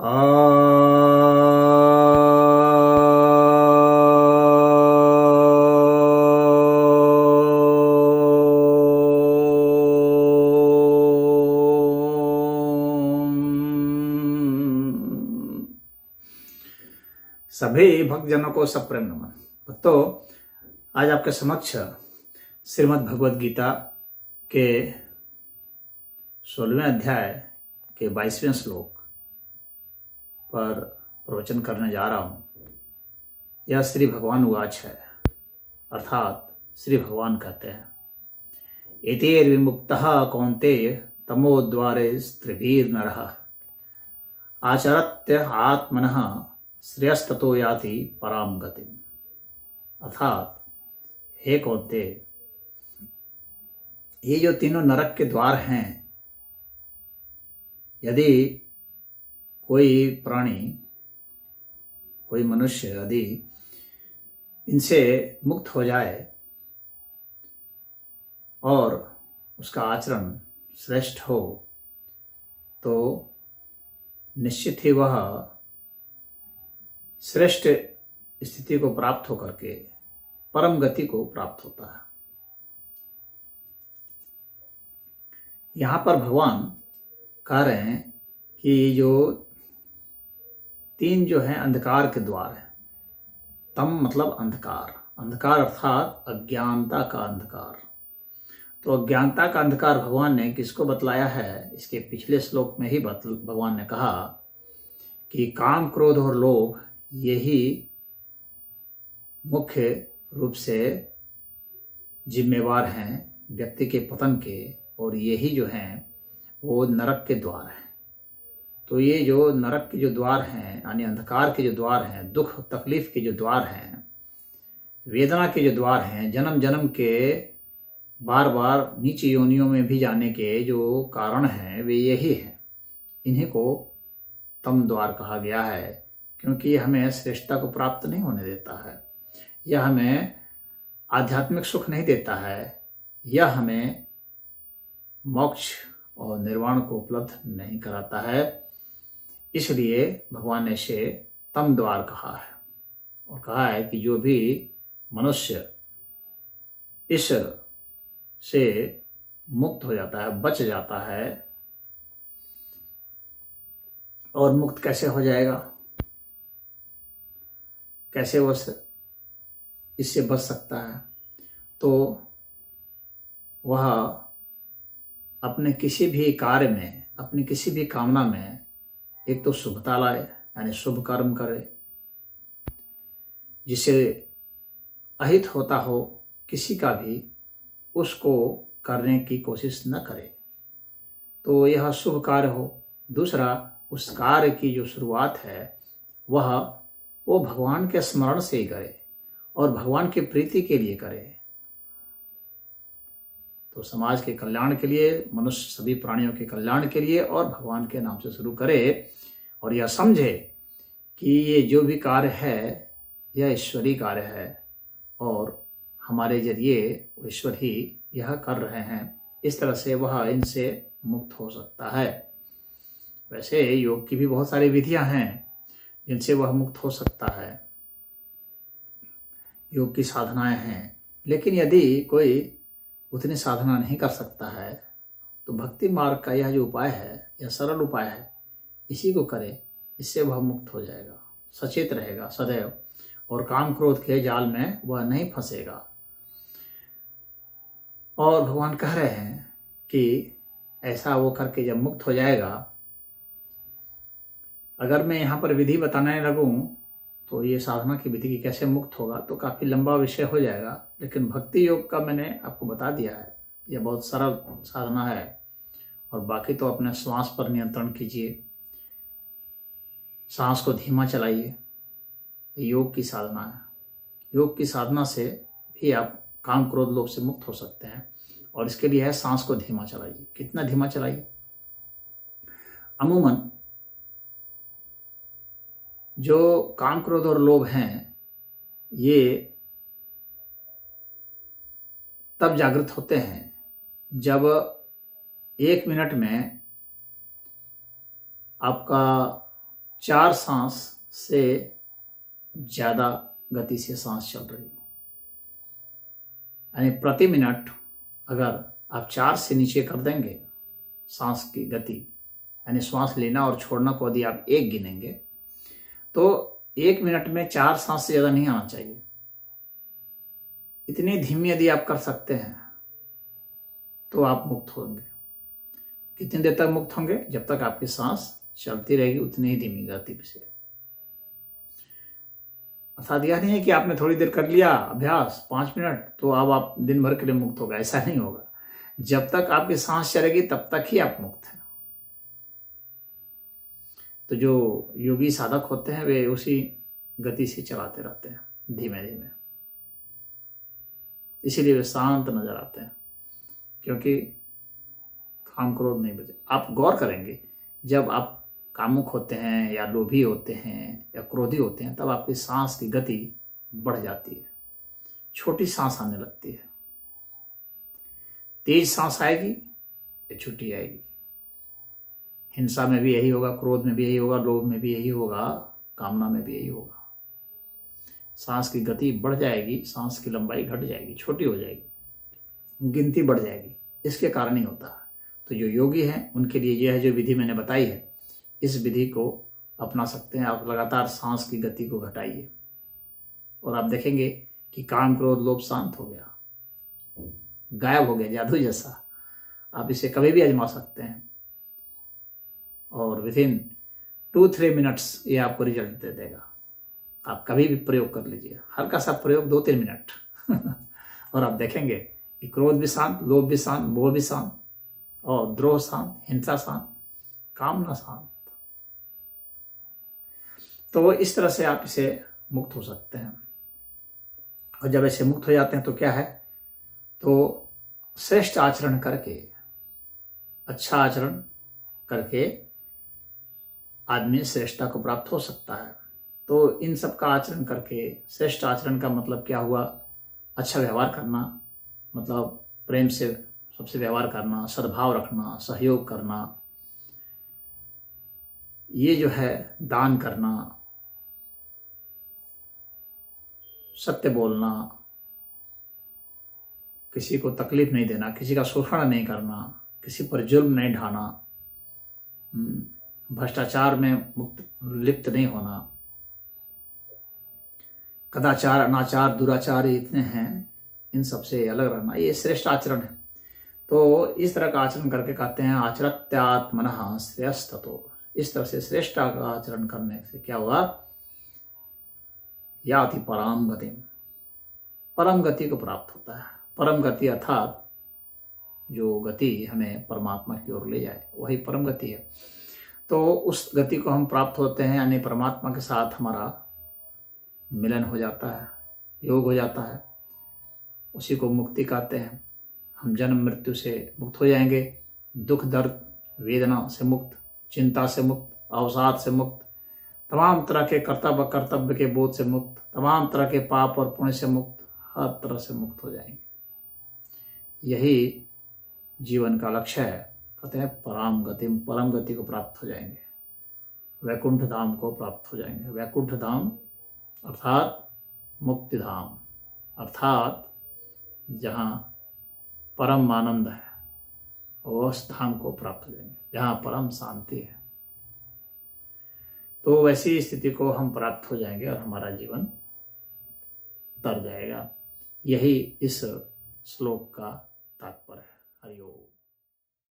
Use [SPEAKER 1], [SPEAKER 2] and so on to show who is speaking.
[SPEAKER 1] सभी भक्तजनों को सप्रेम नमन। भक्तों, आज आपके समक्ष श्रीमद् भगवद गीता के 16वें अध्याय के 22वें श्लोक पर प्रवचन करने जा रहा हूँ। यह श्री भगवान उवाच है, अर्थात श्री भगवान कहते हैं, एतैर्विमुक्तः कौन्तेय तमोद्वारे स्त्रिभिर्नरः आचरत्य आत्मनः श्रेयस्ततो याति पराम गति। अर्थात हे कौन्तेय, ये जो तीनों नरक के द्वार हैं, यदि कोई प्राणी, कोई मनुष्य यदि इनसे मुक्त हो जाए और उसका आचरण श्रेष्ठ हो, तो निश्चित ही वह श्रेष्ठ स्थिति को प्राप्त होकर के परम गति को प्राप्त होता है। यहाँ पर भगवान कह रहे हैं कि जो तीन जो है अंधकार के द्वार है, तम मतलब अंधकार, अंधकार अर्थात अज्ञानता का अंधकार। तो अज्ञानता का अंधकार भगवान ने किसको बतलाया है? इसके पिछले श्लोक में ही भगवान ने कहा कि काम, क्रोध और लोभ यही मुख्य रूप से जिम्मेवार हैं व्यक्ति के पतन के, और यही जो हैं वो नरक के द्वार हैं। तो ये जो नरक के जो द्वार हैं, यानी अंधकार के जो द्वार हैं, दुख तकलीफ के जो द्वार हैं, वेदना के जो द्वार हैं, जन्म जन्म के बार बार नीच योनियों में भी जाने के जो कारण हैं, वे यही हैं। इन्हीं को तम द्वार कहा गया है, क्योंकि यह हमें श्रेष्ठता को प्राप्त नहीं होने देता है, यह हमें आध्यात्मिक सुख नहीं देता है, यह हमें मोक्ष और निर्वाण को उपलब्ध नहीं कराता है। इसलिए भगवान ने इसे तम द्वार कहा है और कहा है कि जो भी मनुष्य इस से मुक्त हो जाता है, बच जाता है, और मुक्त कैसे हो जाएगा, कैसे वो इससे बच सकता है? तो वह अपने किसी भी कार्य में, अपनी किसी भी कामना में एक तो शुभता लाए, यानी शुभ कर्म करे, जिससे अहित होता हो किसी का भी, उसको करने की कोशिश न करे, तो यह शुभ कार्य हो। दूसरा, उस कार्य की जो शुरुआत है वो भगवान के स्मरण से ही करे और भगवान की प्रीति के लिए करे। तो समाज के कल्याण के लिए, मनुष्य सभी प्राणियों के कल्याण के लिए, और भगवान के नाम से शुरू करे, और यह समझे कि ये जो भी कार्य है यह ईश्वरी कार्य है और हमारे जरिए ईश्वर ही यह कर रहे हैं। इस तरह से वह इनसे मुक्त हो सकता है। वैसे योग की भी बहुत सारी विधियां हैं जिनसे वह मुक्त हो सकता है, योग की साधनाएं हैं। लेकिन यदि कोई उतनी साधना नहीं कर सकता है, तो भक्ति मार्ग का यह जो उपाय है, यह सरल उपाय है, इसी को करे, इससे वह मुक्त हो जाएगा, सचेत रहेगा सदैव, और काम क्रोध के जाल में वह नहीं फंसेगा। और भगवान कह रहे हैं कि ऐसा वो करके जब मुक्त हो जाएगा, अगर मैं यहाँ पर विधि बताने लगूं तो ये साधना की विधि की कैसे मुक्त होगा तो काफ़ी लंबा विषय हो जाएगा। लेकिन भक्ति योग का मैंने आपको बता दिया है, यह बहुत सरल साधना है। और बाकी तो अपने श्वास पर नियंत्रण कीजिए, सांस को धीमा चलाइए, योग की साधना है। योग की साधना से भी आप काम क्रोध लोभ से मुक्त हो सकते हैं, और इसके लिए है सांस को धीमा चलाइए। कितना धीमा चलाइए? अमूमन जो काम क्रोध और लोभ हैं, ये तब जागृत होते हैं जब 1 मिनट में आपका 4 सांस से ज़्यादा गति से सांस चल रही हो, यानी प्रति मिनट अगर आप 4 से नीचे कर देंगे सांस की गति, यानी श्वास लेना और छोड़ना को यदि आप 1 गिनेंगे तो 1 मिनट में 4 सांस से ज़्यादा नहीं आना चाहिए। इतनी धीमी यदि आप कर सकते हैं तो आप मुक्त होंगे। कितनी देर तक मुक्त होंगे? जब तक आपकी सांस चलती रहेगी उतनी ही धीमी गति से। अर्थात यह नहीं है कि आपने थोड़ी देर कर लिया अभ्यास 5 मिनट तो अब आप दिन भर के लिए मुक्त होगा, ऐसा नहीं होगा। जब तक आपकी सांस चलेगी तब तक ही आप मुक्त हैं। तो जो योगी साधक होते हैं वे उसी गति से चलाते रहते हैं धीमे धीमे, इसीलिए वे शांत नजर आते हैं, क्योंकि काम क्रोध नहीं बचे। आप गौर करेंगे जब आप कामुक होते हैं या लोभी होते हैं या क्रोधी होते हैं तब आपकी सांस की गति बढ़ जाती है, छोटी सांस आने लगती है। तेज सांस आएगी या छोटी आएगी। हिंसा में भी यही होगा, क्रोध में भी यही होगा, लोभ में भी यही होगा, कामना में भी यही होगा। सांस की गति बढ़ जाएगी, सांस की लंबाई घट जाएगी, छोटी हो जाएगी, गिनती बढ़ जाएगी। इसके कारण ही होता है। तो जो योगी हैं उनके लिए यह है जो विधि मैंने बताई है, इस विधि को अपना सकते हैं। आप लगातार सांस की गति को घटाइए और आप देखेंगे कि काम क्रोध लोभ शांत हो गया, गायब हो गया, जादू जैसा। आप इसे कभी भी आजमा सकते हैं और विदिन 2-3 मिनट्स ये आपको रिजल्ट दे देगा। आप कभी भी प्रयोग कर लीजिए, हल्का सा प्रयोग 2-3 मिनट और आप देखेंगे कि क्रोध भी शांत, लोभ भी शांत, मोह भी शांत और द्रोह शांत, हिंसा शांत, कामना शांत। तो इस तरह से आप इसे मुक्त हो सकते हैं। और जब ऐसे मुक्त हो जाते हैं तो क्या है, तो श्रेष्ठ आचरण करके, अच्छा आचरण करके आदमी श्रेष्ठता को प्राप्त हो सकता है। तो इन सब का आचरण करके, श्रेष्ठ आचरण का मतलब क्या हुआ? अच्छा व्यवहार करना, मतलब प्रेम से सबसे व्यवहार करना, सद्भाव रखना, सहयोग करना, ये जो है दान करना, सत्य बोलना, किसी को तकलीफ नहीं देना, किसी का शोषण नहीं करना, किसी पर जुल्म नहीं ढाना, भ्रष्टाचार में लिप्त नहीं होना, कदाचार, अनाचार, दुराचार इतने हैं, इन सबसे अलग रहना, ये श्रेष्ठ आचरण है। तो इस तरह का आचरण करके कहते हैं आचरत्यात्मनः श्रेयस्ततो। इस तरह से श्रेष्ठ का आचरण करने से क्या हुआ? याति परम गति, परम गति को प्राप्त होता है। परम गति अर्थात जो गति हमें परमात्मा की ओर ले जाए वही परम गति है। तो उस गति को हम प्राप्त होते हैं, यानी परमात्मा के साथ हमारा मिलन हो जाता है, योग हो जाता है, उसी को मुक्ति कहते हैं। हम जन्म मृत्यु से मुक्त हो जाएंगे, दुख दर्द वेदना से मुक्त, चिंता से मुक्त, अवसाद से मुक्त, तमाम तरह के कर्तव्य के बोध से मुक्त, तमाम तरह के पाप और पुण्य से मुक्त, हर तरह से मुक्त हो जाएंगे। यही जीवन का लक्ष्य है। कहते हैं परम गति को प्राप्त हो जाएंगे, वैकुंठ धाम को प्राप्त हो जाएंगे। वैकुंठ धाम अर्थात मुक्ति धाम, अर्थात जहाँ परम आनंद है, उस धाम को प्राप्त हो जाएंगे जहाँ परम शांति है। तो वैसी स्थिति को हम प्राप्त हो जाएंगे और हमारा जीवन तर जाएगा। यही इस श्लोक का तात्पर्य है। हरि ओम।